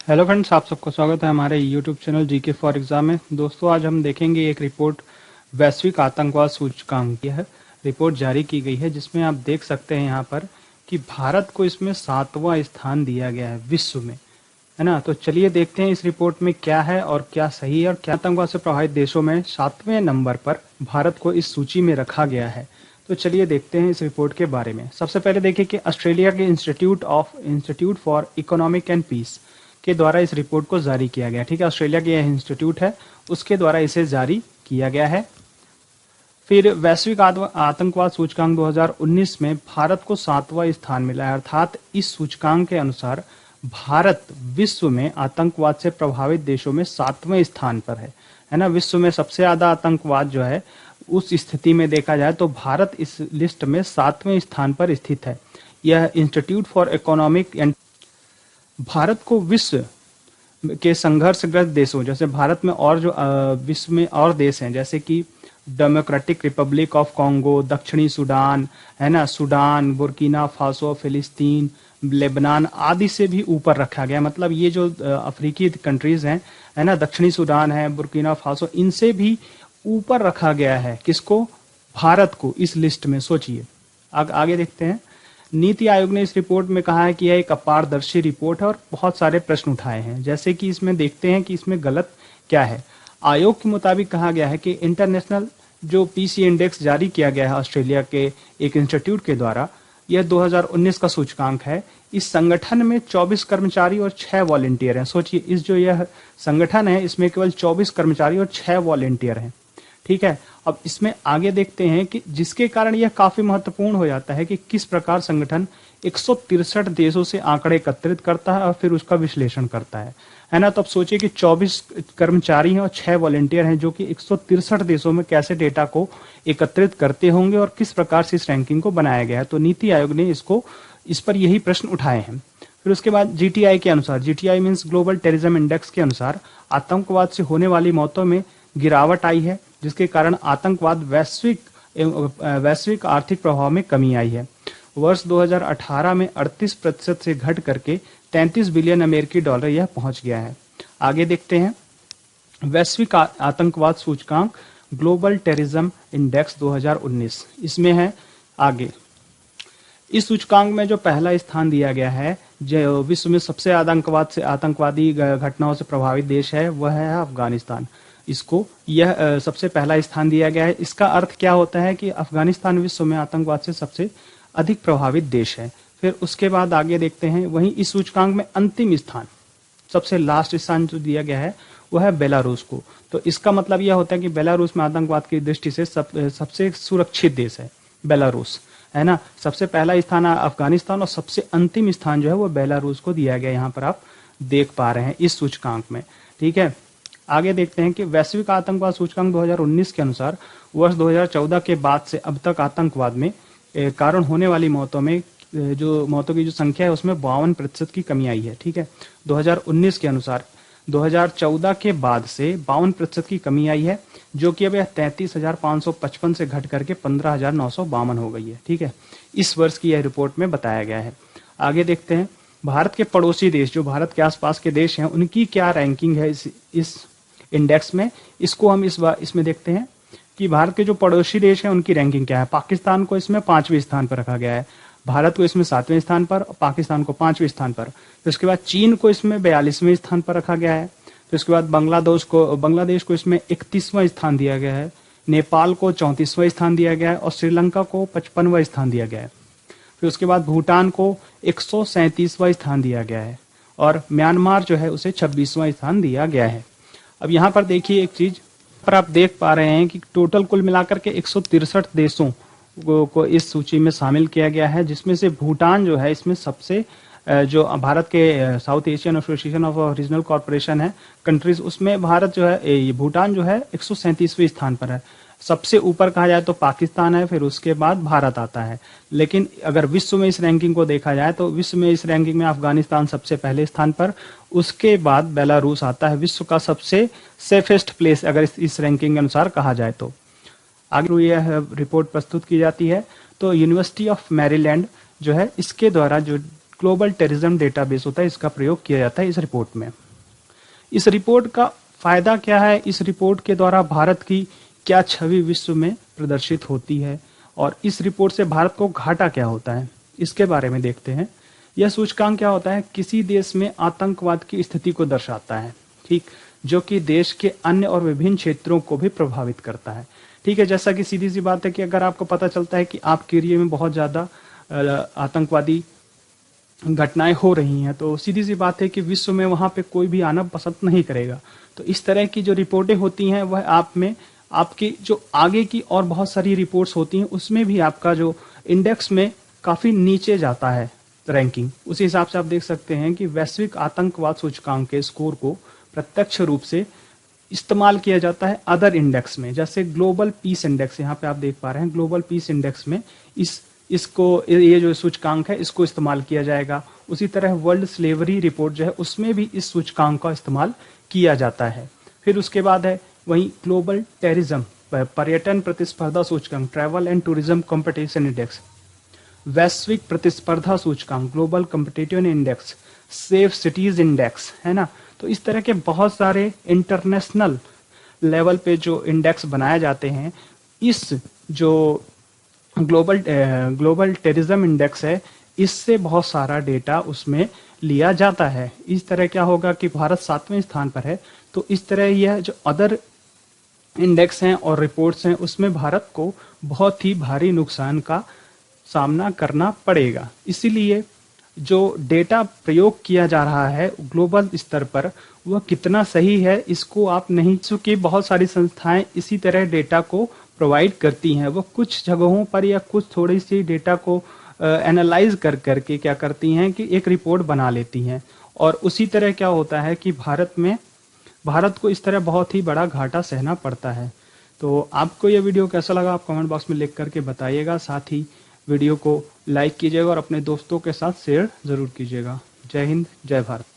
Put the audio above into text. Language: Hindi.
हेलो फ्रेंड्स, आप सबको स्वागत है हमारे YouTube channel GK for exam में। दोस्तों, आज हम देखेंगे एक रिपोर्ट वैश्विक आतंकवाद सूचकांक की है। रिपोर्ट जारी की गई है जिसमें आप देख सकते हैं यहाँ पर कि भारत को इसमें 7वां स्थान दिया गया है विश्व में, है ना। तो चलिए देखते हैं इस रिपोर्ट में क्या है और क्या सही है और क्या आतंकवाद से प्रभावित देशों में 7वें नंबर पर भारत को इस सूची में रखा गया है। तो चलिए देखते हैं इस रिपोर्ट के बारे में। सबसे पहले देखिए कि ऑस्ट्रेलिया के institute for economic and peace के द्वारा इस रिपोर्ट को जारी किया गया। ठीक है, ऑस्ट्रेलिया के यह इंस्टीट्यूट है, उसके द्वारा इसे जारी किया गया है। फिर वैश्विक आतंकवाद सूचकांक 2019 में भारत को 7वां स्थान मिला है, अर्थात इस सूचकांक के अनुसार भारत विश्व में आतंकवाद से प्रभावित देशों में 7वें स्थान पर है ना। विश्व में सबसे ज्यादा आतंकवाद जो है उस स्थिति में देखा जाए तो भारत इस लिस्ट में 7वें स्थान पर स्थित है। यह institute for economic and Bharat को विश्व के संघर्षग्रस्त देशों, जैसे भारत में और जो विश्व में और देश हैं जैसे कि डेमोक्रेटिक रिपब्लिक ऑफ कॉन्गो, दक्षिणी सूडान, है ना, सूडान, बुर्किना फासो, फिलिस्तीन, लेबनान आदि से भी ऊपर रखा गया। मतलब ये जो अफ्रीकी कंट्रीज हैं, है ना, दक्षिणी सूडान है, बुर्किना फासो, इनसे भी ऊपर रखा गया है किसको? भारत को इस लिस्ट में। सोचिए। आगे देखते हैं। नीति आयोग ने इस रिपोर्ट में कहा है कि यह एक अपारदर्शी रिपोर्ट है और बहुत सारे प्रश्न उठाए हैं। जैसे कि इसमें देखते हैं कि इसमें गलत क्या है। आयोग के मुताबिक कहा गया है कि इंटरनेशनल जो पीसी इंडेक्स जारी किया गया है ऑस्ट्रेलिया के एक इंस्टीट्यूट के द्वारा, यह 2019 का सूचकांक है। इस संगठन में 24 कर्मचारी और 6 वॉलेंटियर हैं। सोचिए, इस जो यह संगठन है इसमें केवल 24 कर्मचारी और 6 वॉलेंटियर हैं। ठीक है, अब इसमें आगे देखते हैं कि जिसके कारण यह काफी महत्वपूर्ण हो जाता है कि किस प्रकार संगठन 163 देशों से आंकड़े एकत्रित करता है और फिर उसका विश्लेषण करता है ना। तो अब सोचिए कि 24 कर्मचारी हैं और 6 वॉलेंटियर हैं जो कि 163 देशों में कैसे डेटा को एकत्रित करते होंगे और किस प्रकार से इस रैंकिंग को बनाया गया है। तो नीति आयोग ने इस पर यही प्रश्न उठाए हैं। फिर उसके बाद जीटीआई के अनुसार, GTI means global terrorism index के अनुसार, आतंकवाद से होने वाली मौतों में गिरावट आई है, जिसके कारण आतंकवाद वैश्विक आर्थिक प्रभाव में कमी आई है। वर्ष 2018 में 38% से घट करके 33 बिलियन अमेरिकी डॉलर यह पहुंच गया है। आगे देखते हैं। वैश्विक आतंकवाद सूचकांक ग्लोबल टेररिज्म इंडेक्स 2019, इसमें है आगे। इस सूचकांक में जो पहला स्थान दिया गया है, जो विश्व में सबसे आतंकवादी घटनाओं से प्रभावित देश है, वह है अफगानिस्तान। इसको यह सबसे पहला स्थान दिया गया है। इसका अर्थ क्या होता है कि अफगानिस्तान विश्व में आतंकवाद से सबसे अधिक प्रभावित देश है। फिर उसके बाद आगे देखते हैं। वहीं इस सूचकांक में अंतिम स्थान, सबसे लास्ट स्थान जो दिया गया है वह है बेलारूस को। तो इसका मतलब यह होता है कि बेलारूस में आतंकवाद की दृष्टि से सबसे सुरक्षित देश है बेलारूस, है ना। सबसे पहला स्थान अफगानिस्तान और सबसे अंतिम स्थान जो है वो बेलारूस को दिया गया। यहाँ पर आप देख पा रहे हैं इस सूचकांक में। ठीक है, आगे देखते हैं कि वैश्विक आतंकवाद सूचकांक 2019 के अनुसार वर्ष 2014 के बाद से अब तक आतंकवाद में कारण होने वाली मौतों की जो संख्या है उसमें 52% की कमी आई है। ठीक है, 2019 के अनुसार 2014 के बाद से 52% की कमी आई है, जो कि अब 33,555 से घट करके 15,952 हो गई है। ठीक है, इस वर्ष की यह रिपोर्ट में बताया गया है। आगे देखते हैं। भारत के पड़ोसी देश, जो भारत के आसपास के देश हैं, उनकी क्या रैंकिंग है इस इंडेक्स में। इसको हम इसमें देखते हैं कि भारत के जो पड़ोसी देश हैं उनकी रैंकिंग क्या है। पाकिस्तान को इसमें 5वें स्थान पर रखा गया है, भारत को इसमें 7वें स्थान पर, पाकिस्तान को 5वें स्थान पर। तो इसके बाद चीन को इसमें 42वें स्थान पर रखा गया है। तो इसके बाद बांग्लादेश को इसमें 31वां स्थान दिया गया है, नेपाल को 34वां स्थान दिया गया है और श्रीलंका को 55वां स्थान दिया गया है। फिर उसके बाद भूटान को 137वां स्थान दिया गया है और म्यांमार जो है उसे 26वां स्थान दिया गया है। अब यहाँ पर देखिए एक चीज पर आप देख पा रहे हैं कि टोटल कुल मिलाकर के 163 देशों को इस सूची में शामिल किया गया है, जिसमें से भूटान जो है इसमें सबसे जो भारत के south Asian association of regional corporation है कंट्रीज, उसमें भारत जो है, भूटान जो है 137वें स्थान पर है। सबसे ऊपर कहा जाए तो पाकिस्तान है, फिर उसके बाद भारत आता है। लेकिन अगर विश्व में इस रैंकिंग को देखा जाए तो विश्व में इस रैंकिंग में अफगानिस्तान सबसे पहले स्थान पर, उसके बाद बेलारूस आता है, विश्व का सबसे सेफेस्ट प्लेस अगर इस रैंकिंग के अनुसार कहा जाए तो। आगे यह रिपोर्ट प्रस्तुत की जाती है। तो यूनिवर्सिटी ऑफ मैरीलैंड जो है इसके द्वारा जो ग्लोबल टेररिज्म डेटाबेस होता है, इसका प्रयोग किया जाता है इस रिपोर्ट में। इस रिपोर्ट का फायदा क्या है, इस रिपोर्ट के द्वारा भारत की क्या छवि विश्व में प्रदर्शित होती है और इस रिपोर्ट से भारत को घाटा क्या होता है, इसके बारे में देखते हैं। यह सूचकांक क्या होता है, किसी देश में आतंकवाद की स्थिति को दर्शाता है, ठीक, जो कि देश के अन्य और विभिन्न क्षेत्रों को भी प्रभावित करता है। ठीक है, जैसा कि सीधी सी बात है कि अगर आपको पता चलता है कि आपके एरिया में बहुत ज़्यादा आतंकवादी घटनाएं हो रही हैं, तो सीधी सी बात है कि विश्व में वहाँ पे कोई भी आना पसंद नहीं करेगा। तो इस तरह की जो रिपोर्टें होती हैं वह आप में आपकी जो आगे की और बहुत सारी रिपोर्ट्स होती हैं उसमें भी आपका जो इंडेक्स में काफ़ी नीचे जाता है रैंकिंग। उसी हिसाब से आप देख सकते हैं कि वैश्विक आतंकवाद सूचकांक के स्कोर को प्रत्यक्ष रूप से इस्तेमाल किया जाता है अदर इंडेक्स में, जैसे ग्लोबल पीस इंडेक्स, यहाँ पे आप देख पा रहे हैं ग्लोबल पीस इंडेक्स में इसको ये जो सूचकांक है इसको इस्तेमाल किया जाएगा। उसी तरह वर्ल्ड स्लेवरी रिपोर्ट जो है उसमें भी इस सूचकांक का इस्तेमाल किया जाता है। फिर उसके बाद है वहीं ग्लोबल टेररिज्म पर्यटन प्रतिस्पर्धा सूचकांक, travel and tourism competition index, वैश्विक प्रतिस्पर्धा सूचकांक, global competitive index, safe cities index, है ना। तो इस तरह के बहुत सारे इंटरनेशनल लेवल पे जो इंडेक्स बनाए जाते हैं, इस जो ग्लोबल टेररिज्म इंडेक्स है इससे बहुत सारा डेटा उसमें लिया जाता है। इस तरह क्या होगा कि भारत 7वें स्थान पर है, तो इस तरह यह जो अदर इंडेक्स हैं और रिपोर्ट्स हैं उसमें भारत को बहुत ही भारी नुकसान का सामना करना पड़ेगा। इसीलिए जो डेटा प्रयोग किया जा रहा है ग्लोबल स्तर पर वह कितना सही है इसको आप नहीं, चूंकि बहुत सारी संस्थाएं इसी तरह डेटा को प्रोवाइड करती हैं, वो कुछ जगहों पर या कुछ थोड़ी सी डेटा को एनालाइज कर करके क्या करती हैं कि एक रिपोर्ट बना लेती हैं। और उसी तरह क्या होता है कि भारत को इस तरह बहुत ही बड़ा घाटा सहना पड़ता है। तो आपको यह वीडियो कैसा लगा आप कमेंट बॉक्स में लिख करके बताइएगा। साथ ही वीडियो को लाइक कीजिएगा और अपने दोस्तों के साथ शेयर ज़रूर कीजिएगा। जय हिंद, जय भारत।